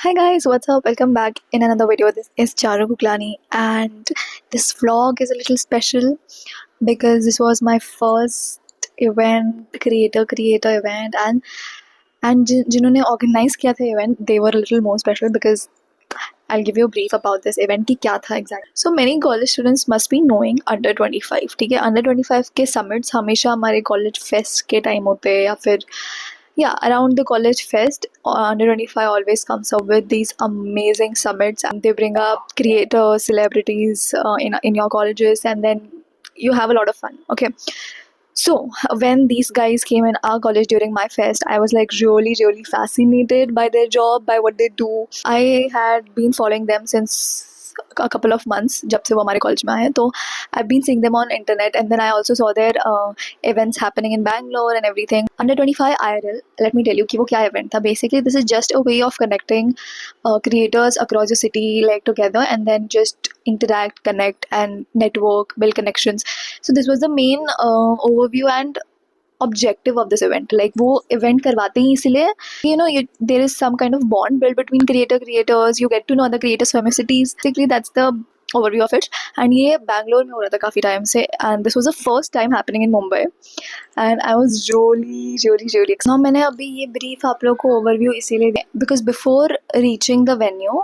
Hi guys, what's up? Welcome back in another video. This is Charu Kuklani, and this vlog is a little special because this was my first event, creator event, and जिन्होंने organize किया था event, they were a little more special because I'll give you a brief about this event कि क्या था exactly. So many college students must be knowing under 25, ठीक है? Under 25 के summits हमेशा हमारे college fest के time होते हैं या फिर around the college fest. Under 25 always comes up with these amazing summits, and they bring up creators, celebrities in your colleges, and then you have a lot of fun. Okay, so when these guys came in our college during my fest, I was like really fascinated by their job, by what they do. I had been following them since a couple of months जब से वो हमारे college में आए हैं, तो I've been seeing them on internet, and then I also saw their events happening in Bangalore and everything. Under 25 IRL, let me tell you कि वो क्या event था. Basically this is just a way of connecting creators across the city like together, and then just interact, connect and network, build connections. So this was the main overview and objective of this event. Like वो event करवाते ही इसलिए there is some kind of bond built between creators. You get to know other creators from your cities. Basically that's the overview of it. And ये बैंगलोर में हो रहा था काफ़ी time से, and this was the first time happening in Mumbai, and I was really excited. Now मैंने अभी ये brief आप लोगों को overview इसीलिए दिया because before reaching the venue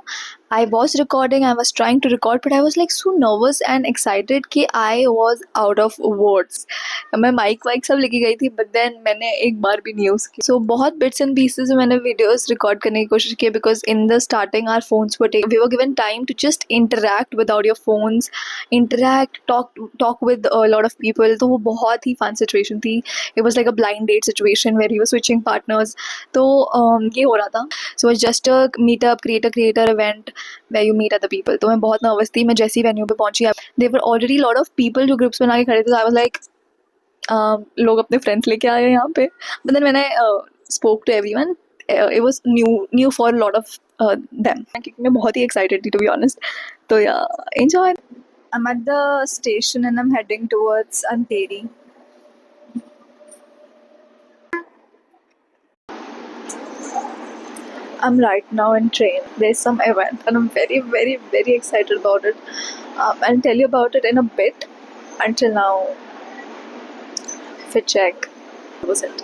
I was recording, I was trying to record, but I was like so nervous and excited कि I was out of words. मैं माइक वाइक सब लेके गई थी, but then मैंने एक बार भी नहीं यूज़ की. So बहुत bits and pieces में मैंने videos record करने की कोशिश की because in the starting our phones were taken. We were given time to just interact without your phones, talk with a lot of people. तो वो बहुत ही fun situation थी. It was like a blind date situation where we were switching partners. तो ये हो रहा था. So it's just a meetup, creator event where you meet other people. तो मैं बहुत nervous थी. मैं जैसी venue पे पहुंची, there were already a lot of people जो groups बना के खड़े थे. So I was like, लोग अपने friends लेके आए हैं यहाँ पे. But then when I spoke to everyone, it was new for a lot of them. क्योंकि मैं बहुत ही excited थी, to be honest. तो enjoy. I'm at the station and I'm heading towards Andheri. I'm right now in train. There's some event and I'm very excited about it. I'll tell you about it in a bit. Until now, fit check. That was it.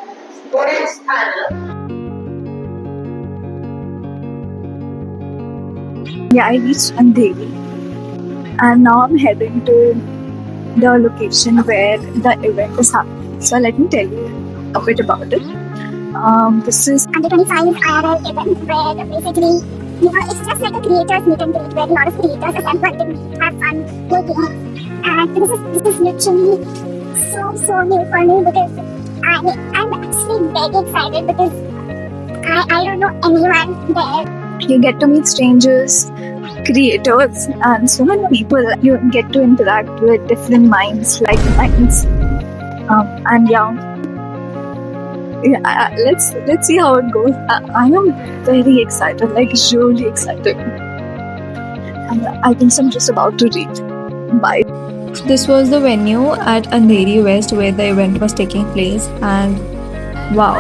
Yeah, I reached Andheri and now I'm heading to the location where the event is happening. So let me tell you a bit about it. This is Under 25 IRL event where basically, it's just like a creators meet and greet where a lot of creators assemble and meet, have fun, play games. And this is literally so new for me because I'm actually very excited because I don't know anyone there. You get to meet strangers, creators, and so many people. You get to interact with different minds, like minds. Let's see how it goes. I am very excited, like really excited. And I think I'm just about to reach. Bye. This was the venue at Andheri West where the event was taking place, and wow.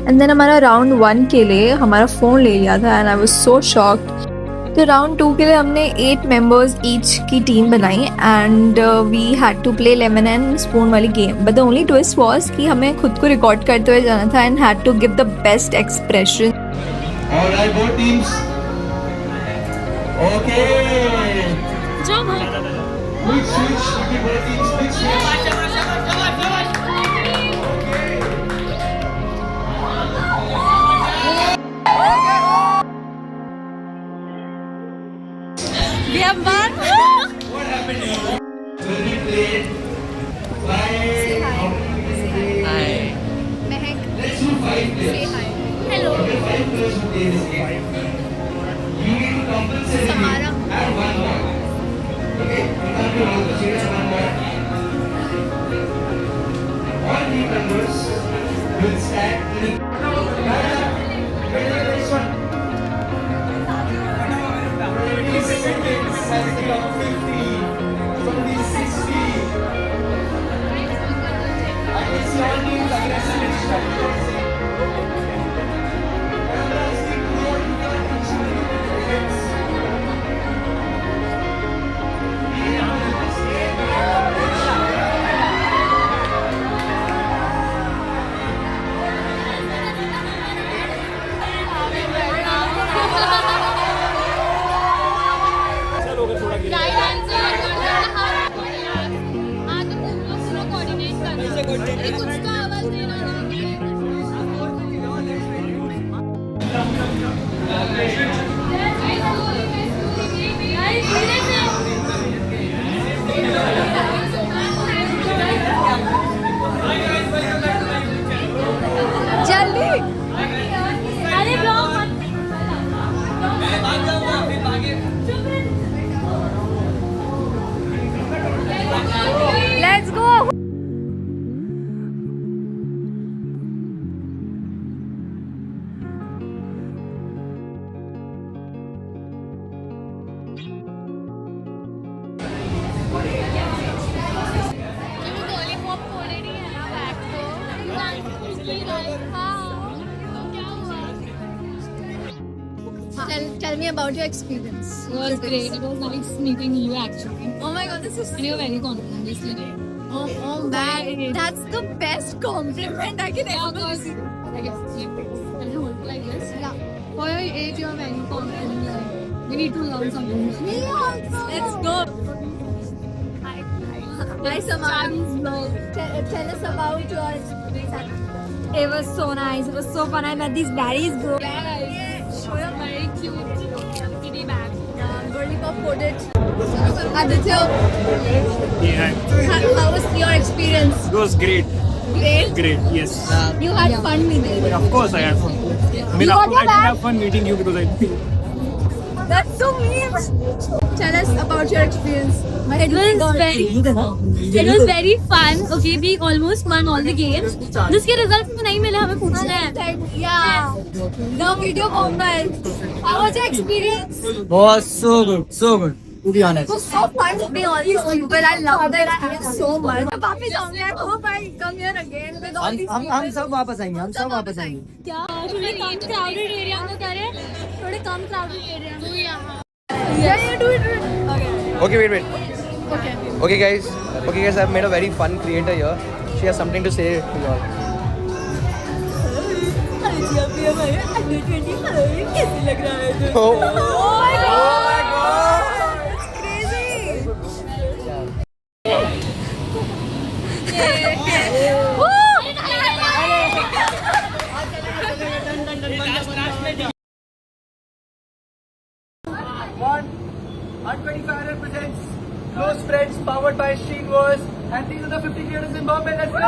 And then हमारा round 1 के लिए हमारा phone ले लिया था, and I was so shocked. तो round 2 के लिए हमने 8 मेंबर्स ईच की टीम बनाई, and we had to play lemon and spoon वाली game. But the only twist was कि हमें खुद को रिकॉर्ड करते हुए जाना था and had to give the best expression. Alright, both teams. Okay, switch between both teams. Quick switch. We have won. What happened here? Will be played by. Hi. Let's do 5 players. Hello. Okay, 5 players who play this game. You need to compulsorily add 1 point. Okay, you can't do all the cheers 1 point. All team members will stand in. Ready, next one. 20 seconds has become 50, 60. I can see all teams aggressive in strategy. अरे blog मत Let's go. Lollipop already है ना bag तो Tell me about your experience. It was great. It was nice meeting you actually. Oh my god, this is And you're very confident yesterday. oh man, that's the best compliment I can Yeah, ever because I guess you can hold it like this. Yeah. For your age, you're very confident. Like, we need to learn something. Me also. Let's go. Hi Samar. Tell us about your experience. It was so nice. It was so fun. I met these baddies, bro. Show your very cute kitty bag. Lollipop coded. Aditya, Yeah, how was your experience? it was great. Great. Great, yes. You had fun meeting. Of course, I had fun. I mean, got I your didn't bag? have fun meeting you because I. That's so mean. Tell us about your experience. It was very fun. Okay, we almost won all the games. जिसके results तो नहीं मिले हमें पूछना है. Yeah. The video moment. How was your experience? Was so good, to be honest. It was so fun to be on these people. I love the experience so much. मैं वापस आऊंगी. I hope I come here again with all these people. हम सब वापस आएंगे, हम सब वापस आएंगे. क्या थोड़े कम crowded area में करें. थोड़े कम crowded area में. तू यहाँ. Yeah, you do it. Okay. Okay, wait. Okay, guys, I've met a very fun creator here. She has something to say to you all. Oh my god! It's crazy. One25 represents Close Friends powered by Sheen Wars, and these are the 50 creators in Bombay. Let's go!